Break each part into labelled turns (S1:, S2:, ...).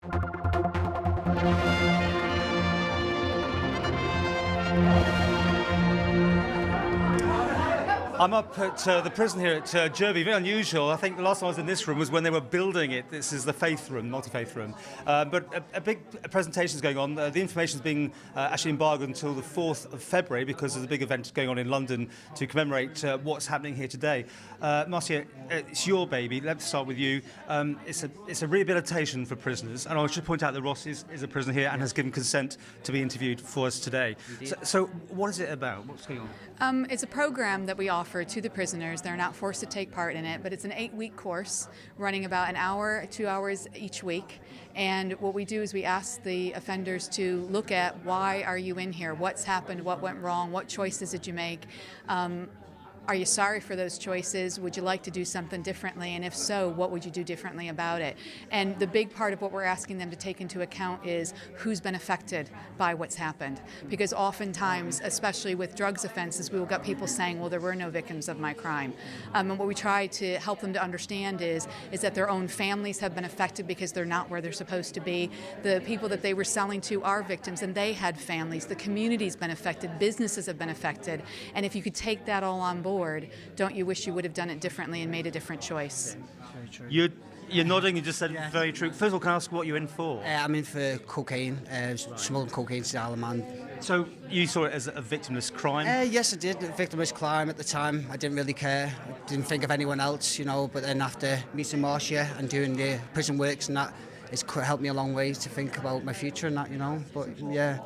S1: I'm up at the prison here at Jurby. Very unusual. I think the last time I was in this room was when they were building it. This is the faith room, multi-faith room. But a big presentation is going on. The information is being actually embargoed until the 4th of February because there's a big event going on in London to commemorate what's happening here today. Marcia, it's your baby. Let's start with you. It's a rehabilitation for prisoners. And I should point out that Ross is a prisoner here and has given consent to be interviewed for us today. So what is it about? What's going on?
S2: It's a program that we offer to the prisoners. They're not forced to take part in it, but it's an 8-week course running about an hour, 2 hours each week. And what we do is we ask the offenders to look at why are you in here? What's happened? What went wrong? What choices did you make? Are you sorry for those choices? Would you like to do something differently? And if so, what would you do differently about it? And the big part of what we're asking them to take into account is who's been affected by what's happened. Because oftentimes, especially with drugs offenses, we will get people saying, well, there were no victims of my crime. And what we try to help them to understand is that their own families have been affected because they're not where they're supposed to be. The people that they were selling to are victims, and they had families. The community's been affected. Businesses have been affected. And if you could take that all on board, don't you wish you would have done it differently and made a different choice?
S3: Very true.
S1: You're nodding, you just said very true. First of all, can I ask what you're in for?
S3: I'm in for cocaine, smuggling cocaine to the Isle of Man.
S1: So you saw it as a victimless crime?
S3: Yes, I did. Victimless crime at the time. I didn't really care. I didn't think of anyone else, but then after meeting Marcia and doing the PrisonWorks and that, it's helped me a long way to think about my future and that,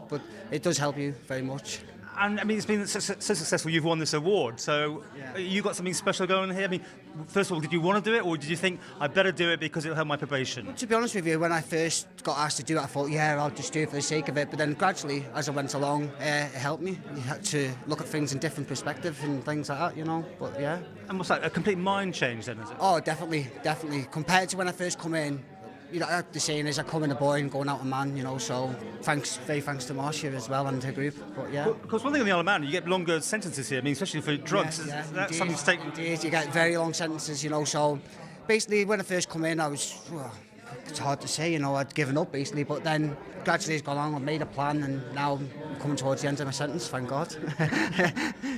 S3: But it does help you very much.
S1: And I mean, it's been so successful. You've won this award. So you got something special going on here. I mean, first of all, did you want to do it, or did you think I better do it because it'll help my probation?
S3: Well, to be honest with you, when I first got asked to do it, I thought, I'll just do it for the sake of it. But then gradually, as I went along, it helped me. You had to look at things in different perspective and things like that, But yeah.
S1: And what's that? A complete mind change then, is it?
S3: Oh, definitely. Compared to when I first come in. The saying is I come in a boy and going out a man, so very thanks to Marcia as well and her group. But yeah.
S1: Because one thing on the Isle of Man, you get longer sentences here, especially for drugs.
S3: Yeah,
S1: that's something to take.
S3: Indeed, you get very long sentences, so basically when I first come in, it's hard to say, I'd given up basically, but then gradually it's gone on, I've made a plan and now I'm coming towards the end of my sentence, thank God.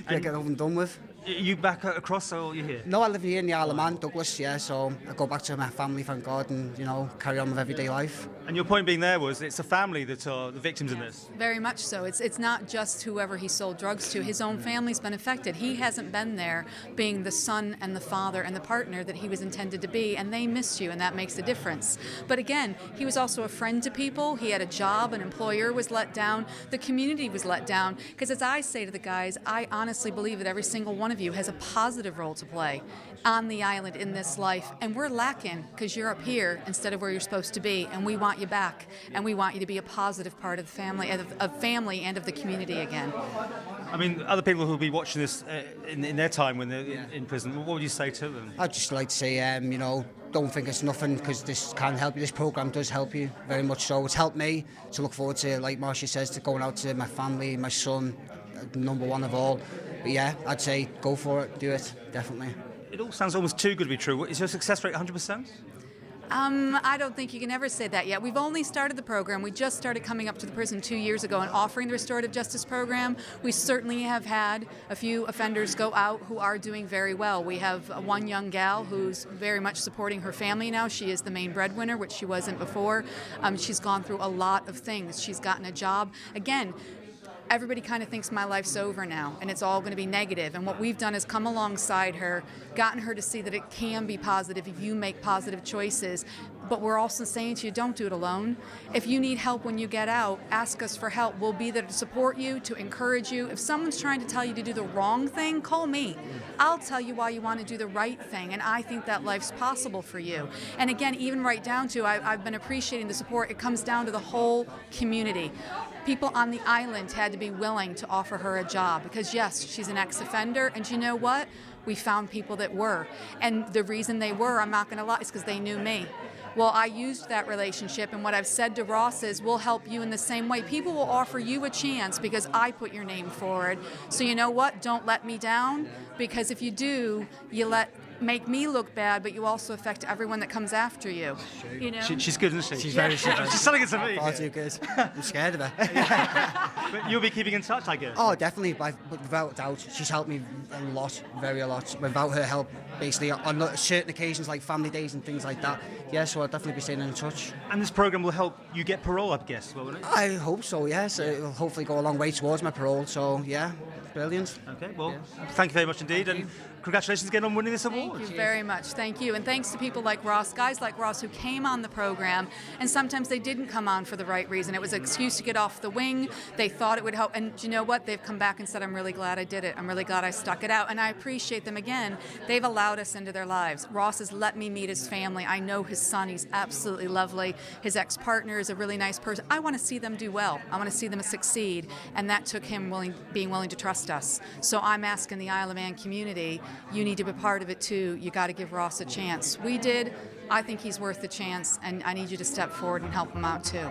S3: Get it over and done with.
S1: Are you back across or are you here?
S3: No, I live here in the Isle of Man, Douglas, so I go back to my family, thank God, and, carry on with everyday life.
S1: And your point being there was it's a family that are the victims in this?
S2: Very much so. It's not just whoever he sold drugs to. His own family's been affected. He hasn't been there being the son and the father and the partner that he was intended to be, and they miss you, and that makes a difference. But again, he was also a friend to people. He had a job, an employer was let down, the community was let down. Because as I say to the guys, I honestly believe that every single one of you has a positive role to play on the island in this life, and we're lacking because you're up here instead of where you're supposed to be, and we want you back, and we want you to be a positive part of the family, and of the community again.
S1: I mean, other people who will be watching this in their time when they're in prison, what would you say to them?
S3: I'd just like to say, don't think it's nothing because this can help you. This programme does help you very much so. It's helped me to look forward to, like Marcia says, to going out to my family, my son, number one of all. But yeah, I'd say go for it, do it, definitely.
S1: It all sounds almost too good to be true. Is your success rate 100%?
S2: I don't think you can ever say that yet. We've only started the program. We just started coming up to the prison 2 years ago and offering the Restorative Justice program. We certainly have had a few offenders go out who are doing very well. We have one young gal who's very much supporting her family now. She is the main breadwinner, which she wasn't before. She's gone through a lot of things. She's gotten a job. Again, everybody kind of thinks my life's over now and it's all going to be negative. And what we've done is come alongside her, gotten her to see that it can be positive if you make positive choices. But we're also saying to you, don't do it alone. If you need help when you get out, ask us for help. We'll be there to support you, to encourage you. If someone's trying to tell you to do the wrong thing, call me. I'll tell you why you want to do the right thing, and I think that life's possible for you. And again, even right down to, I've been appreciating the support. It comes down to the whole community. People on the island had to be willing to offer her a job because, yes, she's an ex-offender, and you know what? We found people that were. And the reason they were, I'm not going to lie, is because they knew me. Well, I used that relationship, and what I've said to Ross is we'll help you in the same way. People will offer you a chance because I put your name forward. So you know what? Don't let me down, because if you do, you let make me look bad, but you also affect everyone that comes after you. You know?
S1: She's good, isn't she?
S3: She's very
S1: She's selling it to me.
S3: far too good. I'm scared of her.
S1: But you'll be keeping in touch, I guess.
S3: Oh, definitely, but without doubt. She's helped me a lot, a lot. Without her help, basically, on certain occasions like family days and things like that. Yeah, so I'll definitely be staying in touch.
S1: And this program will help you get parole, I guess, won't it?
S3: I hope so, yes. It'll hopefully go a long way towards my parole, so yeah, brilliant.
S1: Okay, well, thank you very much indeed, and congratulations again on winning this award.
S2: Thank you very much. Thank you. And thanks to people like Ross, guys like Ross who came on the program, and sometimes they didn't come on for the right reason. It was an excuse to get off the wing. They thought it would help. And you know what? They've come back and said, I'm really glad I did it. I'm really glad I stuck it out. And I appreciate them again. They've allowed us into their lives. Ross has let me meet his family. I know his son. He's absolutely lovely. His ex-partner is a really nice person. I want to see them do well. I want to see them succeed. And that took him being willing to trust us. So I'm asking the Isle of Man community, you need to be part of it too. You got to give Ross a chance. We did. I think he's worth the chance, and I need you to step forward and help him out too.